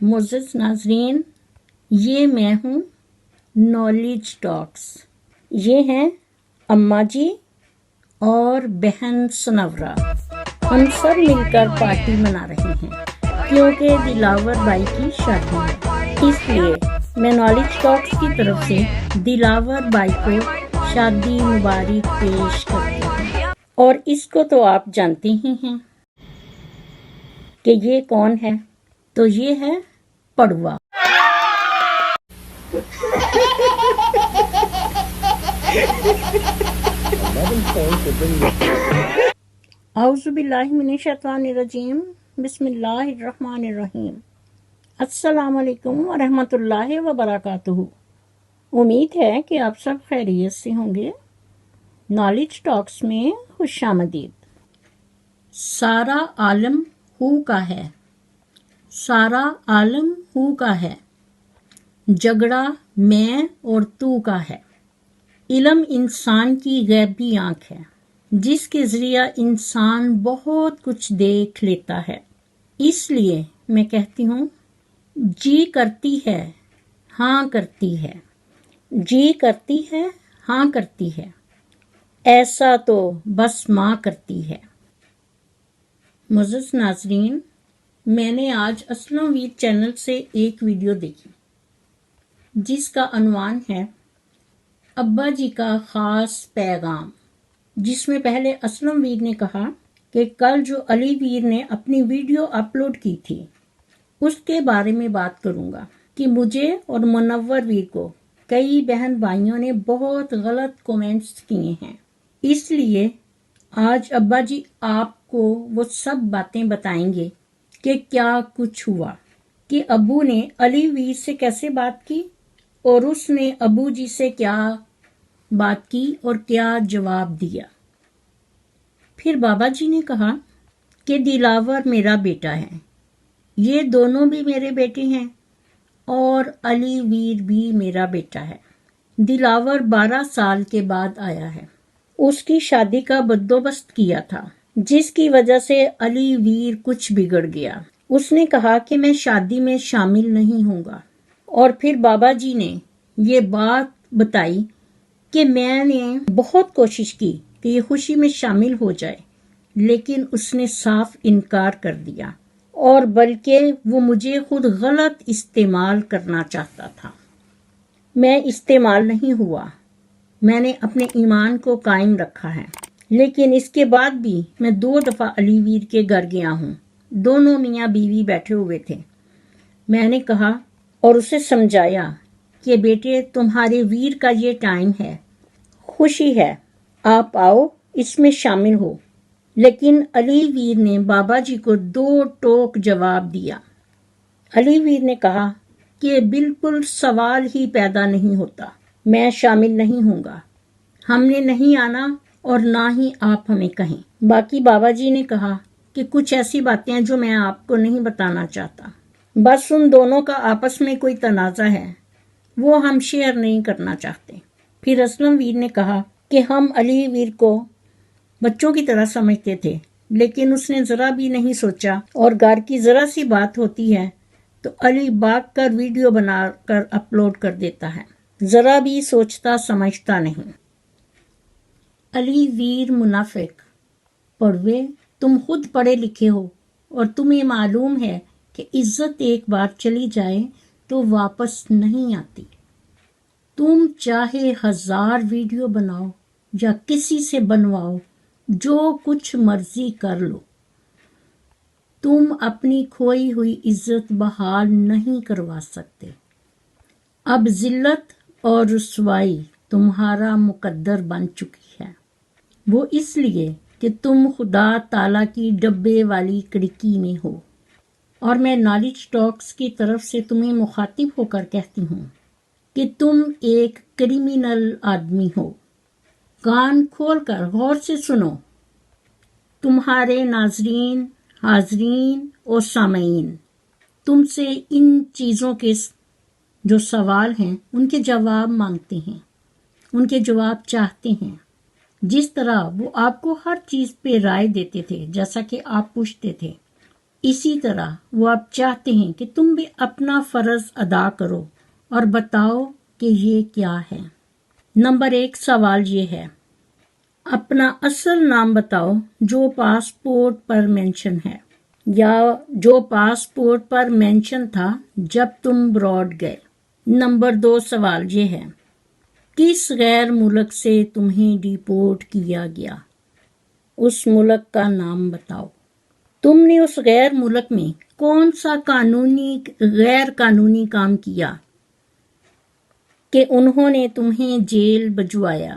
معزز ناظرین، یہ میں ہوں نالج ٹاکس. یہ ہیں اماں جی اور بہن سنورا. ہم سب مل کر پارٹی منا رہے ہیں کیونکہ دلاور بھائی کی شادی ہے. اس لیے میں نالج ٹاکس کی طرف سے دلاور بھائی کو شادی مبارک پیش کرتی ہوں. اور اس کو تو آپ جانتے ہی ہیں کہ یہ کون ہے. تو یہ ہے پڑوا. اعوذ باللہ من الشیطان الرجیم. بسم اللہ الرحمن الرحیم. السلام علیکم ورحمۃ اللہ وبرکاتہ. امید ہے کہ آپ سب خیریت سے ہوں گے. نالج ٹاکس میں خوش آمدید. سارا عالم ہو کا ہے، سارا عالم ہو کا ہے، جھگڑا میں اور تو کا ہے. علم انسان کی غیبی آنکھ ہے جس کے ذریعہ انسان بہت کچھ دیکھ لیتا ہے. اس لیے میں کہتی ہوں جی کرتی ہے ہاں کرتی ہے، جی کرتی ہے ہاں کرتی ہے، ایسا تو بس ماں کرتی ہے. معزز ناظرین، میں نے آج اسلم ویر چینل سے ایک ویڈیو دیکھی جس کا عنوان ہے ابا جی کا خاص پیغام، جس میں پہلے اسلم ویر نے کہا کہ کل جو علی ویر نے اپنی ویڈیو اپلوڈ کی تھی اس کے بارے میں بات کروں گا کہ مجھے اور منور ویر کو کئی بہن بھائیوں نے بہت غلط کومنٹس کیے ہیں. اس لیے آج ابا جی آپ کو وہ سب باتیں بتائیں گے کہ کیا کچھ ہوا، کہ ابو نے علی ویر سے کیسے بات کی اور اس نے ابو جی سے کیا بات کی اور کیا جواب دیا. پھر بابا جی نے کہا کہ دلاور میرا بیٹا ہے، یہ دونوں بھی میرے بیٹے ہیں اور علی ویر بھی میرا بیٹا ہے. دلاور 12 سال کے بعد آیا ہے. اس کی شادی کا بندوبست کیا تھا جس کی وجہ سے علی ویر کچھ بگڑ گیا. اس نے کہا کہ میں شادی میں شامل نہیں ہوں گا. اور پھر بابا جی نے یہ بات بتائی کہ میں نے بہت کوشش کی کہ یہ خوشی میں شامل ہو جائے، لیکن اس نے صاف انکار کر دیا اور بلکہ وہ مجھے خود غلط استعمال کرنا چاہتا تھا. میں استعمال نہیں ہوا، میں نے اپنے ایمان کو قائم رکھا ہے. لیکن اس کے بعد بھی میں 2 دفعہ علی ویر کے گھر گیا ہوں. دونوں میاں بیوی بیٹھے ہوئے تھے. میں نے کہا اور اسے سمجھایا کہ بیٹے تمہارے ویر کا یہ ٹائم ہے، خوشی ہے، آپ آؤ اس میں شامل ہو. لیکن علی ویر نے بابا جی کو 2 ٹوک جواب دیا. علی ویر نے کہا کہ بالکل سوال ہی پیدا نہیں ہوتا، میں شامل نہیں ہوں گا، ہم نے نہیں آنا اور نہ ہی آپ ہمیں کہیں. باقی بابا جی نے کہا کہ کچھ ایسی باتیں ہیں جو میں آپ کو نہیں بتانا چاہتا، بس ان دونوں کا آپس میں کوئی تنازع ہے، وہ ہم شیئر نہیں کرنا چاہتے. پھر اسلم ویر نے کہا کہ ہم علی ویر کو بچوں کی طرح سمجھتے تھے، لیکن اس نے ذرا بھی نہیں سوچا اور گھر کی ذرا سی بات ہوتی ہے تو علی بھاگ کر ویڈیو بنا کر اپلوڈ کر دیتا ہے، ذرا بھی سوچتا سمجھتا نہیں. علی ویر منافق. پڑوے، تم خود پڑھے لکھے ہو اور تمہیں معلوم ہے کہ عزت ایک بار چلی جائے تو واپس نہیں آتی. تم چاہے 1000 ویڈیو بناؤ یا کسی سے بنواؤ، جو کچھ مرضی کر لو، تم اپنی کھوئی ہوئی عزت بحال نہیں کروا سکتے. اب ذلت اور رسوائی تمہارا مقدر بن چکی ہے، وہ اس لیے کہ تم خدا تعالیٰ کی ڈبے والی کڑکی میں ہو. اور میں نالج ٹاکس کی طرف سے تمہیں مخاطب ہو کر کہتی ہوں کہ تم ایک کرمینل آدمی ہو. کان کھول کر غور سے سنو. تمہارے ناظرین، حاضرین اور سامعین تم سے ان چیزوں کے جو سوال ہیں ان کے جواب مانگتے ہیں، ان کے جواب چاہتے ہیں. جس طرح وہ آپ کو ہر چیز پہ رائے دیتے تھے، جیسا کہ آپ پوچھتے تھے، اسی طرح وہ اب چاہتے ہیں کہ تم بھی اپنا فرض ادا کرو اور بتاؤ کہ یہ کیا ہے۔ نمبر 1 سوال یہ ہے، اپنا اصل نام بتاؤ جو پاسپورٹ پر مینشن ہے یا جو پاسپورٹ پر مینشن تھا جب تم براڈ گئے۔ نمبر 2 سوال یہ ہے، کس غیر ملک سے تمہیں ڈیپورٹ کیا گیا؟ اس ملک کا نام بتاؤ۔ تم نے اس غیر ملک میں کون سا غیر قانونی کام کیا کہ انہوں نے تمہیں جیل بھجوایا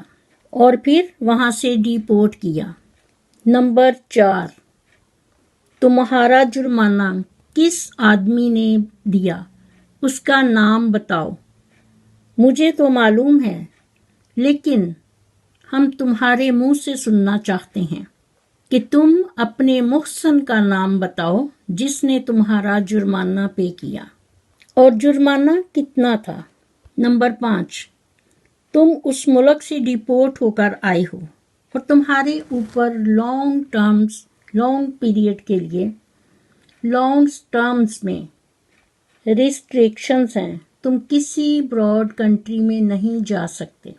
اور پھر وہاں سے ڈیپورٹ کیا۔ نمبر 4 تمہارا جرمانہ کس آدمی نے دیا؟ اس کا نام بتاؤ۔ مجھے تو معلوم ہے لیکن ہم تمہارے منہ سے سننا چاہتے ہیں کہ تم اپنے محسن کا نام بتاؤ جس نے تمہارا جرمانہ پے کیا، اور جرمانہ کتنا تھا۔ نمبر 5 تم اس ملک سے ڈیپورٹ ہو کر آئے ہو اور تمہارے اوپر لانگ پیریڈ کے لیے لانگ ٹرمز میں ریسٹرکشنز ہیں، تم کسی براڈ کنٹری میں نہیں جا سکتے۔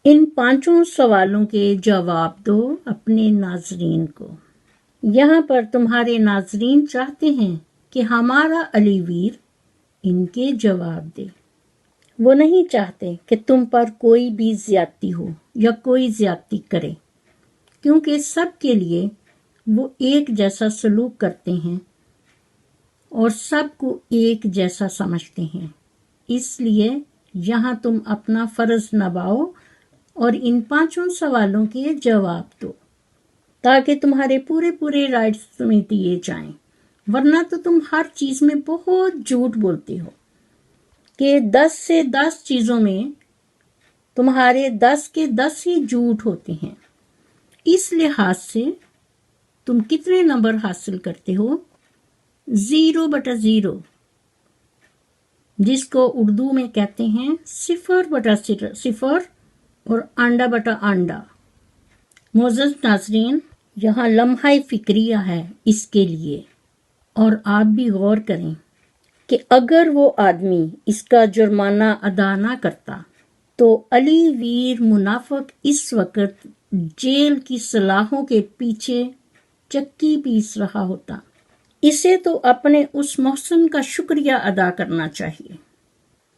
ان 5 سوالوں کے جواب دو اپنے ناظرین کو۔ یہاں پر تمہارے ناظرین چاہتے ہیں کہ ہمارا علی ویر ان کے جواب دے۔ وہ نہیں چاہتے کہ تم پر کوئی بھی زیادتی ہو یا کوئی زیادتی کرے، کیونکہ سب کے لیے وہ ایک جیسا سلوک کرتے ہیں اور سب کو ایک جیسا سمجھتے ہیں۔ اس لیے یہاں تم اپنا فرض نبھاؤ اور ان 5 سوالوں کے جواب دو تاکہ تمہارے پورے رائٹس تمہیں دیے جائیں، ورنہ تو تم ہر چیز میں بہت جھوٹ بولتے ہو کہ 10 سے 10 چیزوں میں تمہارے 10 کے 10 ہی جھوٹ ہوتے ہیں۔ اس لحاظ سے تم کتنے نمبر حاصل کرتے ہو؟ 0/0، جس کو اردو میں کہتے ہیں 0/0 اور انڈا۔ معزز ناظرین، یہاں لمحہ فکریہ ہے اس کے لیے، اور آپ بھی غور کریں کہ اگر وہ آدمی اس کا جرمانہ ادا نہ کرتا تو علی ویر منافق اس وقت جیل کی سلاخوں کے پیچھے چکی پیس رہا ہوتا۔ اسے تو اپنے اس محسن کا شکریہ ادا کرنا چاہیے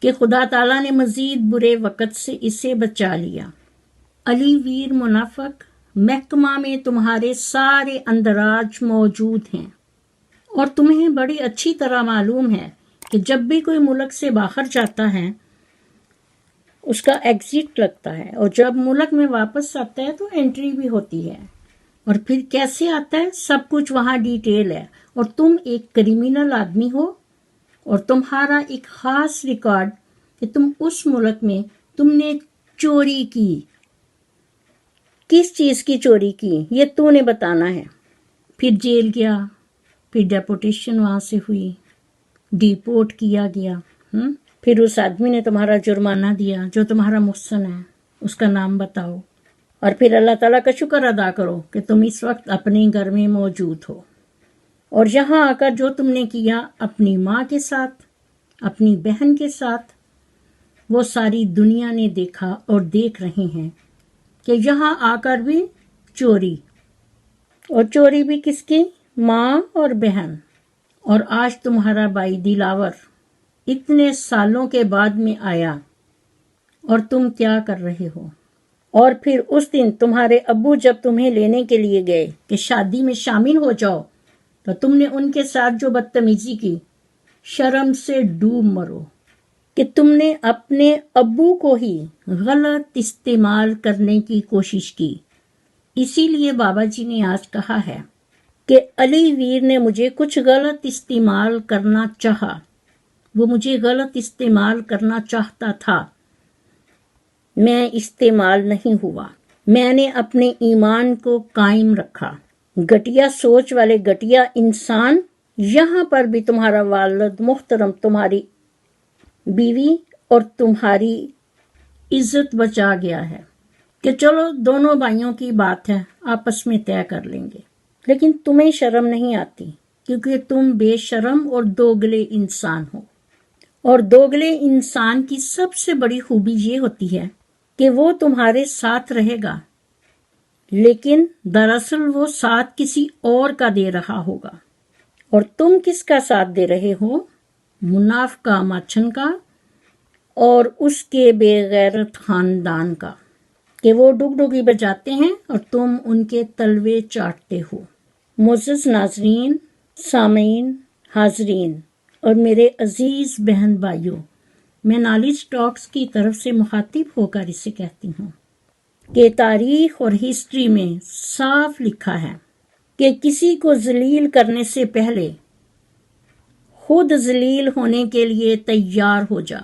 کہ خدا تعالیٰ نے مزید برے وقت سے اسے بچا لیا۔ علی ویر منافق، محکمہ میں تمہارے سارے اندراج موجود ہیں اور تمہیں بڑی اچھی طرح معلوم ہے کہ جب بھی کوئی ملک سے باہر جاتا ہے اس کا ایگزٹ لگتا ہے، اور جب ملک میں واپس آتا ہے تو انٹری بھی ہوتی ہے، اور پھر کیسے آتا ہے سب کچھ وہاں ڈیٹیل ہے۔ اور تم ایک کریمنل آدمی ہو اور تمہارا ایک خاص ریکارڈ کہ تم اس ملک میں تم نے چوری کی۔ کس چیز کی چوری کی یہ تو نے بتانا ہے۔ پھر جیل گیا، پھر ڈیپوٹیشن وہاں سے ہوئی، ڈیپورٹ کیا گیا، پھر اس آدمی نے تمہارا جرمانہ دیا جو تمہارا محسن ہے، اس کا نام بتاؤ، اور پھر اللہ تعالیٰ کا شکر ادا کرو کہ تم اس وقت اپنے گھر میں موجود ہو، اور یہاں آ کر جو تم نے کیا اپنی ماں کے ساتھ، اپنی بہن کے ساتھ، وہ ساری دنیا نے دیکھا اور دیکھ رہے ہیں کہ یہاں آ کر بھی چوری، اور چوری بھی کس کی؟ ماں اور بہن۔ اور آج تمہارا بھائی دلاور اتنے سالوں کے بعد میں آیا اور تم کیا کر رہے ہو؟ اور پھر اس دن تمہارے ابو جب تمہیں لینے کے لیے گئے کہ شادی میں شامل ہو جاؤ تو تم نے ان کے ساتھ جو بدتمیزی کی، شرم سے ڈوب مرو کہ تم نے اپنے ابو کو ہی غلط استعمال کرنے کی کوشش کی۔ اسی لیے بابا جی نے آج کہا ہے کہ علی ویر نے مجھے کچھ غلط استعمال کرنا چاہا، وہ مجھے غلط استعمال کرنا چاہتا تھا، میں استعمال نہیں ہوا، میں نے اپنے ایمان کو قائم رکھا۔ گھٹیا سوچ والے گھٹیا انسان، یہاں پر بھی تمہارا والد محترم تمہاری بیوی اور تمہاری عزت بچا گیا ہے کہ چلو دونوں بھائیوں کی بات ہے، آپس میں طے کر لیں گے، لیکن تمہیں شرم نہیں آتی کیونکہ تم بے شرم اور دوگلے انسان ہو۔ اور دوگلے انسان کی سب سے بڑی خوبی یہ ہوتی ہے کہ وہ تمہارے ساتھ رہے گا، لیکن دراصل وہ ساتھ کسی اور کا دے رہا ہوگا۔ اور تم کس کا ساتھ دے رہے ہو؟ منافقہ ماچھن کا اور اس کے بے غیرت خاندان کا، کہ وہ ڈگڈگی بجاتے ہیں اور تم ان کے تلوے چاٹتے ہو۔ معزز ناظرین، سامعین، حاضرین اور میرے عزیز بہن بھائیوں، میں نالج ٹاکس کی طرف سے مخاطب ہو کر اسے کہتی ہوں کہ تاریخ اور ہسٹری میں صاف لکھا ہے کہ کسی کو ذلیل کرنے سے پہلے خود ذلیل ہونے کے لیے تیار ہو جا،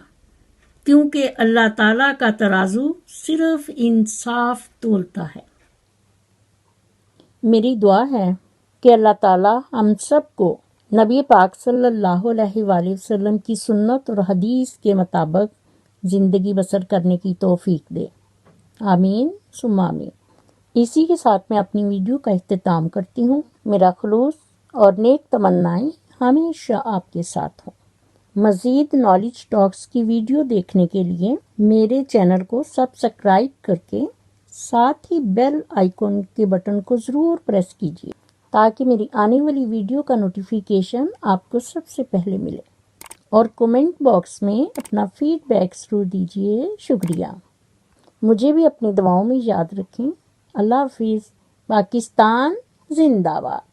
کیونکہ اللہ تعالیٰ کا ترازو صرف انصاف تولتا ہے۔ میری دعا ہے کہ اللہ تعالیٰ ہم سب کو نبی پاک صلی اللہ علیہ وآلہ وسلم کی سنت اور حدیث کے مطابق زندگی بسر کرنے کی توفیق دے، آمین ثم آمین۔ اسی کے ساتھ میں اپنی ویڈیو کا اختتام کرتی ہوں۔ میرا خلوص اور نیک تمنائیں ہمیشہ آپ کے ساتھ ہوں۔ مزید نالج ٹاکس کی ویڈیو دیکھنے کے لیے میرے چینل کو سبسکرائب کر کے ساتھ ہی بیل آئیکن کے بٹن کو ضرور پریس کیجیے تاکہ میری آنے والی ویڈیو کا نوٹیفیکیشن آپ کو سب سے پہلے ملے، اور کومنٹ باکس میں اپنا فیڈ بیک ضرور دیجیے۔ شکریہ۔ مجھے بھی اپنی دعاؤں میں یاد رکھیں۔ اللہ حافظ۔ پاکستان زندہ باد۔